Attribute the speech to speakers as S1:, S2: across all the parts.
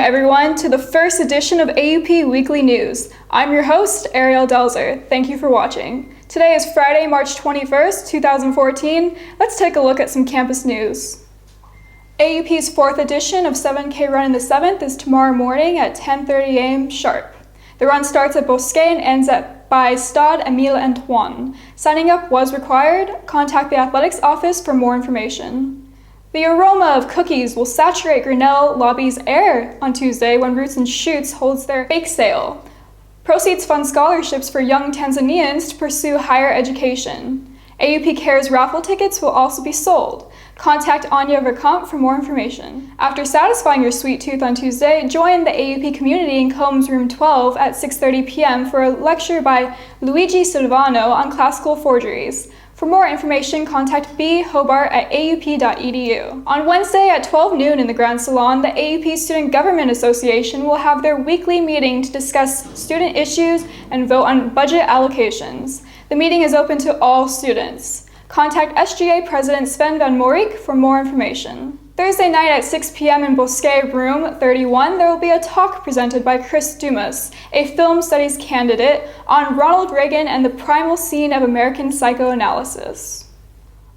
S1: everyone, to the first edition of AUP Weekly News. I'm your host, Ariel Delzer. Thank you for watching. Today is Friday, March 21st, 2014. Let's take a look at some campus news. AUP's fourth edition of 7K Run in the 7th is tomorrow morning at 10:30 a.m. sharp. The run starts at Bosquet and ends by Stade Émile Antoine. Signing up was required. Contact the athletics office for more information. The aroma of cookies will saturate Grinnell Lobby's air on Tuesday when Roots and Shoots holds their bake sale. Proceeds fund scholarships for young Tanzanians to pursue higher education. AUP Cares raffle tickets will also be sold. Contact Anya Verkamp for more information. After satisfying your sweet tooth on Tuesday, join the AUP community in Combs Room 12 at 6:30 p.m. for a lecture by Luigi Silvano on classical forgeries. For more information, contact bhobart@aup.edu. On Wednesday at 12 noon in the Grand Salon, the AUP Student Government Association will have their weekly meeting to discuss student issues and vote on budget allocations. The meeting is open to all students. Contact SGA President Sven Van Morik for more information. Thursday night at 6 p.m. in Bosquet Room 31, there will be a talk presented by Chris Dumas, a film studies candidate, on Ronald Reagan and the primal scene of American psychoanalysis.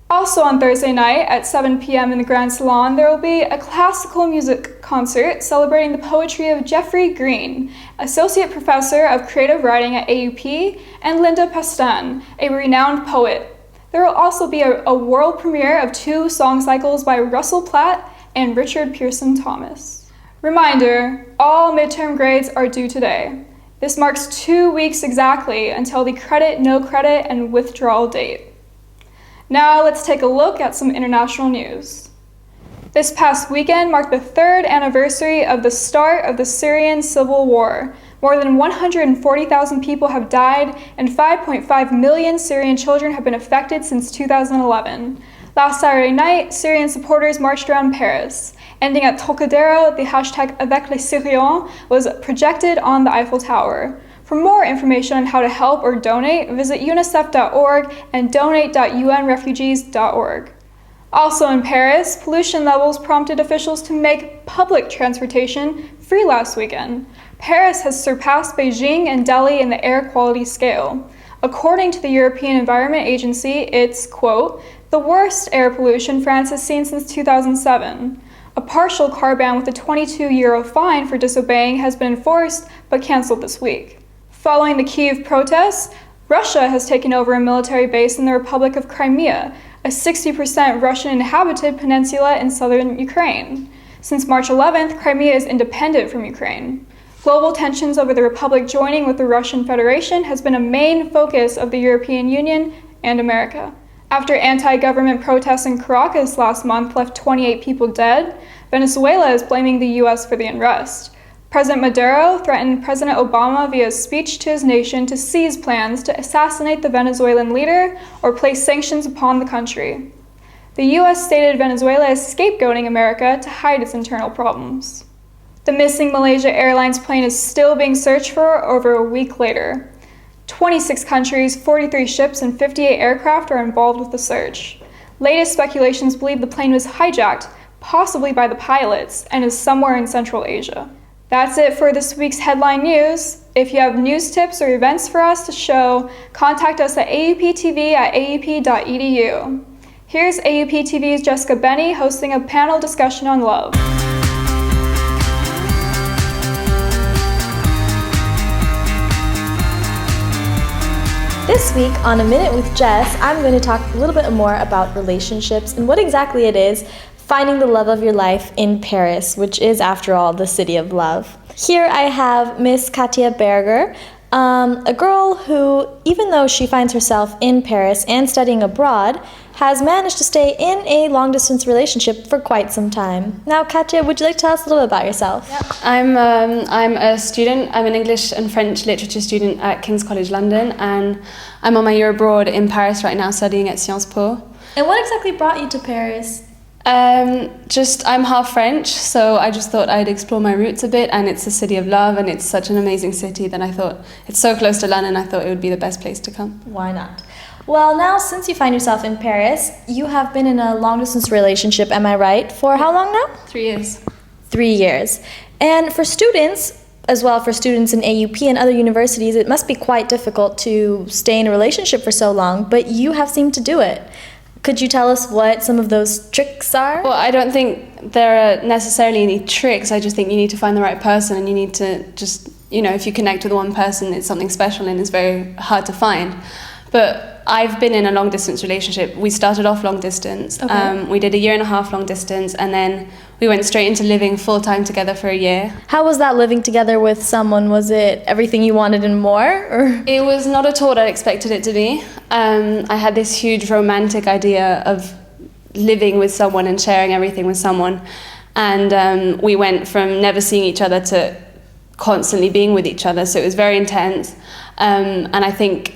S1: Also on Thursday night at 7 p.m. in the Grand Salon, there will be a classical music concert celebrating the poetry of Jeffrey Green, Associate Professor of Creative Writing at AUP, and Linda Pastan, a renowned poet. There will also be a world premiere of 2 song cycles by Russell Platt and Richard Pearson Thomas. Reminder, all midterm grades are due today. This marks 2 weeks exactly until the credit, no credit, and withdrawal date. Now let's take a look at some international news. This past weekend marked the 3rd anniversary of the start of the Syrian civil war. More than 140,000 people have died, and 5.5 million Syrian children have been affected since 2011. Last Saturday night, Syrian supporters marched around Paris. Ending at Trocadero, the hashtag Avec les Syriens was projected on the Eiffel Tower. For more information on how to help or donate, visit unicef.org and donate.unrefugees.org. Also in Paris, pollution levels prompted officials to make public transportation free last weekend. Paris has surpassed Beijing and Delhi in the air quality scale. According to the European Environment Agency, it's, quote, the worst air pollution France has seen since 2007. A partial car ban with a €22 fine for disobeying has been enforced, but canceled this week. Following the Kyiv protests, Russia has taken over a military base in the Republic of Crimea, a 60% Russian-inhabited peninsula in southern Ukraine. Since March 11th, Crimea is independent from Ukraine. Global tensions over the republic joining with the Russian Federation has been a main focus of the European Union and America. After anti-government protests in Caracas last month left 28 people dead, Venezuela is blaming the U.S. for the unrest. President Maduro threatened President Obama via a speech to his nation to seize plans to assassinate the Venezuelan leader or place sanctions upon the country. The U.S. stated Venezuela is scapegoating America to hide its internal problems. The missing Malaysia Airlines plane is still being searched for over a week later. 26 countries, 43 ships, and 58 aircraft are involved with the search. Latest speculations believe the plane was hijacked, possibly by the pilots, and is somewhere in Central Asia. That's it for this week's headline news. If you have news tips or events for us to show, contact us at auptv@aup.edu. Here's AUP TV's Jessica Benny hosting a panel discussion on love.
S2: This week on A Minute with Jess, I'm going to talk a little bit more about relationships and what exactly it is finding the love of your life in Paris, which is, after all, the city of love. Here I have Miss Katja Berger, a girl who, even though she finds herself in Paris and studying abroad, has managed to stay in a long-distance relationship for quite some time. Now, Katja, would you like to tell us a little bit about yourself?
S3: Yeah. I'm a student. I'm an English and French literature student at King's College London, and I'm on my year abroad in Paris right now studying at Sciences Po.
S2: And what exactly brought you to Paris?
S3: I'm half French, so I just thought I'd explore my roots a bit, and it's a city of love, and it's such an amazing city that I thought it's so close to London, I thought it would be the best place to come.
S2: Why not? Well, now since you find yourself in Paris, you have been in a long-distance relationship, am I right? For how long now?
S3: 3 years.
S2: 3 years. And for students, as well for students in AUP and other universities, it must be quite difficult to stay in a relationship for so long, but you have seemed to do it. Could you tell us what some of those tricks are?
S3: Well, I don't think there are necessarily any tricks. I just think you need to find the right person, and you need to just, if you connect with one person, it's something special and it's very hard to find. But I've been in a long distance relationship. We started off long distance.
S2: Okay.
S3: We did a 1.5 year long distance, and then we went straight into living full time together for a year.
S2: How was that living together with someone? Was it everything you wanted and more? Or?
S3: It was not at all what I expected it to be. I had this huge romantic idea of living with someone and sharing everything with someone. And we went from never seeing each other to constantly being with each other. So it was very intense. And I think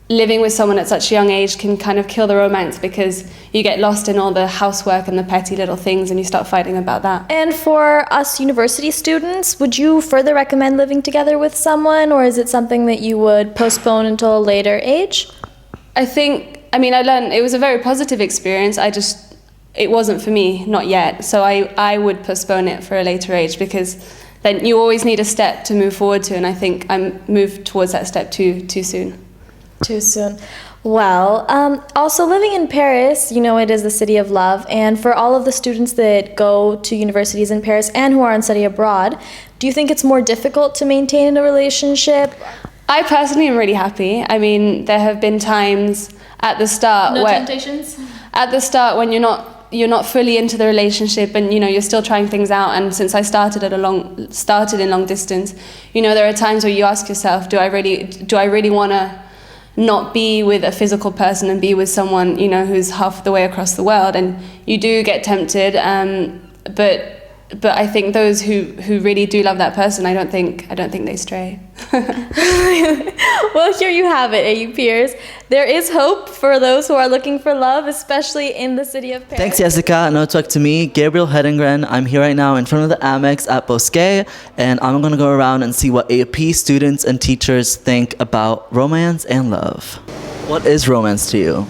S3: living with someone at such a young age can kind of kill the romance, because you get lost in all the housework and the petty little things and you start fighting about that.
S2: And for us university students, would you further recommend living together with someone, or is it something that you would postpone until a later age?
S3: I learned it was a very positive experience. It wasn't for me, not yet. So I would postpone it for a later age, because then you always need a step to move forward to, and I think I moved towards that step too soon.
S2: Too soon. Well, also living in Paris, it is the city of love, and for all of the students that go to universities in Paris and who are on study abroad, do you think it's more difficult to maintain a relationship?
S3: I personally am really happy. I mean, there have been times at the start
S2: temptations?
S3: At the start when you're not fully into the relationship, and you're still trying things out. And since I started in long distance, there are times where you ask yourself, do I really want to not be with a physical person and be with someone who's half the way across the world? And you do get tempted, but I think those who really do love that person, I don't think they stray.
S2: Well, here you have it, AUPers. There is hope for those who are looking for love, especially in the city of Paris.
S4: Thanks, Jessica. Now talk to me, Gabriel Hedengren. I'm here right now in front of the Amex at Bosquet, and I'm going to go around and see what AUP students and teachers think about romance and love. What is romance to you?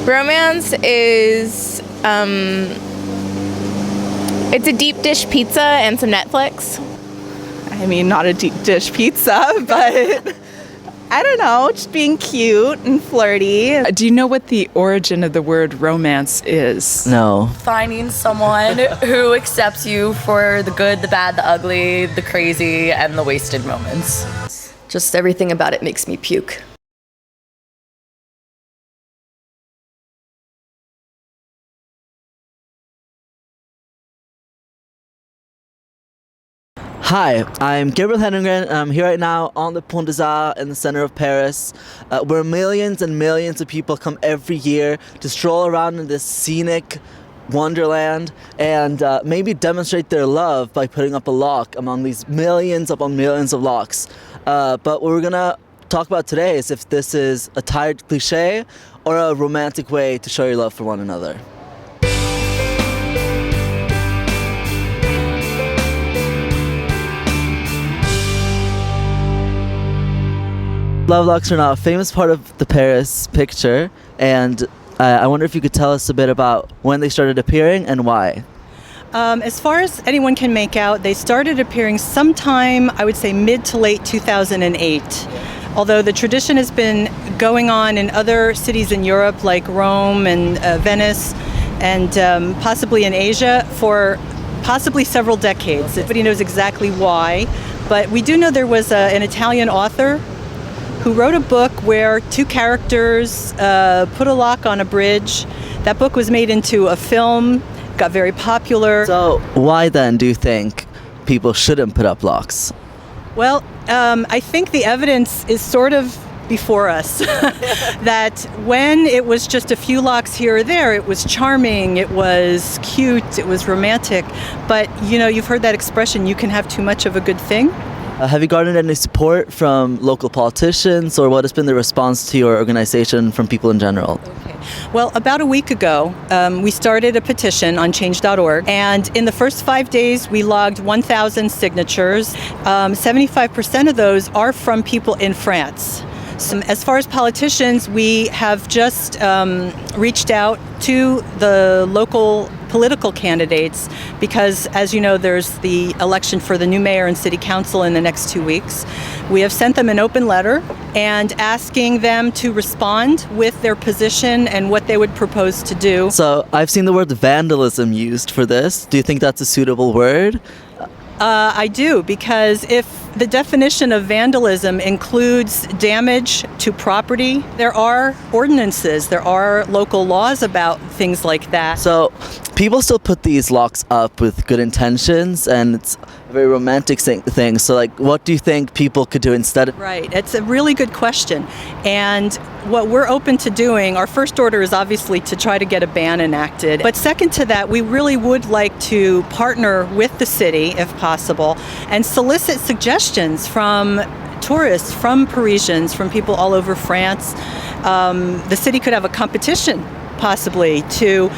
S5: Romance is, it's a deep dish pizza and some Netflix.
S6: I mean, not a deep dish pizza, but I don't know, just being cute and flirty.
S7: Do you know what the origin of the word romance is?
S4: No.
S8: Finding someone who accepts you for the good, the bad, the ugly, the crazy, and the wasted moments. Just everything about it makes me puke.
S4: Hi, I'm Gabriel Hedengren, and I'm here right now on the Pont des Arts in the center of Paris, where millions and millions of people come every year to stroll around in this scenic wonderland and maybe demonstrate their love by putting up a lock among these millions upon millions of locks. But what we're gonna talk about today is if this is a tired cliche or a romantic way to show your love for one another. Love locks are now a famous part of the Paris picture, and I wonder if you could tell us a bit about when they started appearing and why.
S6: As far as anyone can make out, they started appearing sometime, I would say, mid to late 2008. Although the tradition has been going on in other cities in Europe, like Rome and Venice, and possibly in Asia for possibly several decades. Nobody knows exactly why, but we do know there was an Italian author who wrote a book where two characters put a lock on a bridge. That book was made into a film, got very popular.
S4: So why then do you think people shouldn't put up locks?
S6: Well, I think the evidence is sort of before us that when it was just a few locks here or there, it was charming, it was cute, it was romantic. But you've heard that expression, you can have too much of a good thing.
S4: Have you garnered any support from local politicians, or what has been the response to your organization from people in general?
S6: Okay. Well, about a week ago, we started a petition on change.org, and in the first 5 days, we logged 1,000 signatures. 75% of those are from people in France. So, as far as politicians, we have just reached out to the local political candidates because, as you know, there's the election for the new mayor and city council in the next 2 weeks. We have sent them an open letter and asking them to respond with their position and what they would propose to do.
S4: So I've seen the word vandalism used for this. Do you think that's a suitable word?
S6: I do, because if the definition of vandalism includes damage to property, there are ordinances, there are local laws about things like that.
S4: So people still put these locks up with good intentions, and it's a very romantic thing. So like, what do you think people could do instead?
S6: Right, it's a really good question. And what we're open to doing, our first order is obviously to try to get a ban enacted. But second to that, we really would like to partner with the city, if possible, and solicit suggestions from tourists, from Parisians, from people all over France. The city could have a competition possibly to,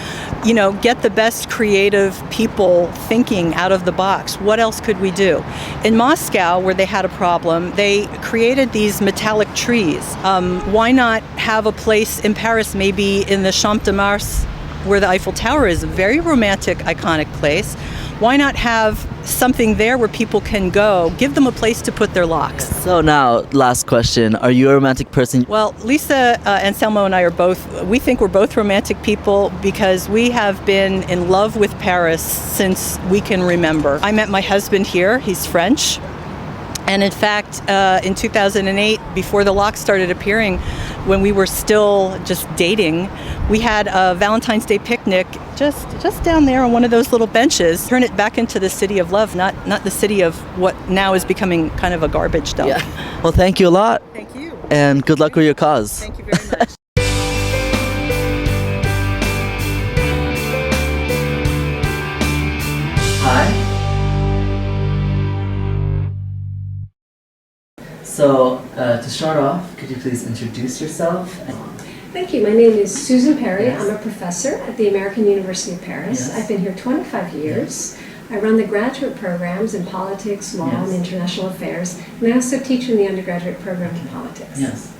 S6: get the best creative people thinking out of the box. What else could we do? In Moscow, where they had a problem, they created these metallic trees. Why not have a place in Paris, maybe in the Champ de Mars, where the Eiffel Tower is, a very romantic, iconic place? Why not have something there where people can go, give them a place to put their locks?
S4: So now, last question. Are you a romantic person?
S6: Well, Lisa Anselmo and I we think we're both romantic people because we have been in love with Paris since we can remember. I met my husband here, he's French. And in fact, in 2008, before the locks started appearing, when we were still just dating, we had a Valentine's Day picnic just down there on one of those little benches. Turn it back into the city of love, not the city of what now is becoming kind of a garbage dump.
S4: Yeah. Well, thank you a lot.
S6: Thank you.
S4: And good luck with your cause.
S6: Thank you very much.
S4: Hi. So, to start off, could you please introduce yourself?
S9: Thank you. My name is Susan Perry.
S4: Yes.
S9: I'm a professor at the American University of Paris.
S4: Yes.
S9: I've been here 25 years. I run the graduate programs in politics, law,
S4: Yes.
S9: and international affairs, and I also teach in the undergraduate program in politics.
S4: Yes.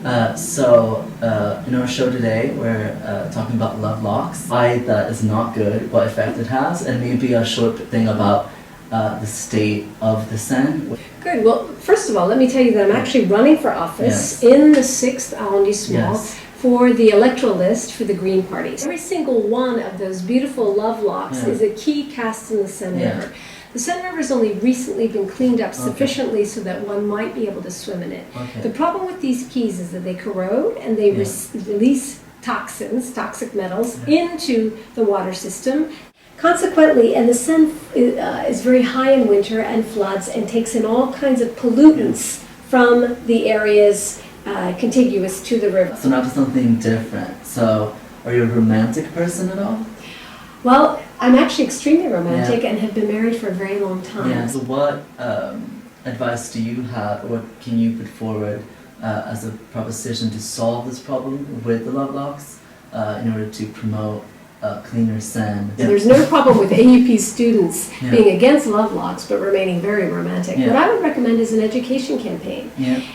S4: In our show today, we're talking about love locks. Why that is not good, what effect it has, and maybe a short thing about the state of the Seine.
S9: Good. Well, first of all, let me tell you that I'm actually running for office in the 6th arrondissement for the electoral list for the Green Party. Every single one of those beautiful love locks is a key cast in the Seine River. The Seine River has only recently been cleaned up sufficiently so that one might be able to swim in it. The problem with these keys is that they corrode and they release toxins, toxic metals, into the water system. Consequently, and the Seine is very high in winter and floods and takes in all kinds of pollutants from the areas contiguous to the river.
S4: So now to something different. So, are you a romantic person at all?
S9: Well, I'm actually extremely romantic and have been married for a very long time.
S4: Yeah. So what advice do you have, or what can you put forward as a proposition to solve this problem with the love locks in order to promote cleaner Seine?
S9: There's no problem with AUP students being against love locks but remaining very romantic. What I would recommend is an education campaign.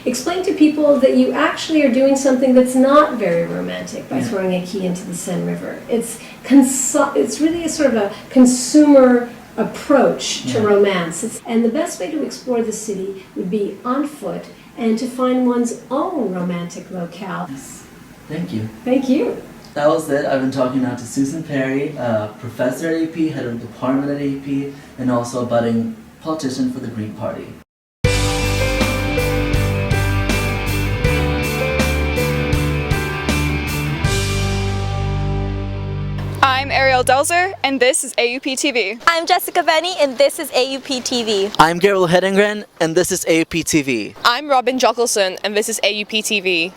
S9: Explain to people that you actually are doing something that's not very romantic by throwing a key into the Seine River. It's really a sort of a consumer approach to romance. And the best way to explore the city would be on foot and to find one's own romantic locale.
S4: Thank you.
S9: Thank you.
S4: That was it. I've been talking now to Susan Perry, professor at AUP, head of the department at AUP, and also a budding politician for the Green Party.
S1: I'm Ariel Delzer, and this is AUP TV.
S2: I'm Jessica Benny, and this is AUP TV.
S4: I'm Gabriel Hedengren, and this is AUP TV.
S5: I'm Robin Jockelson, and this is AUP TV.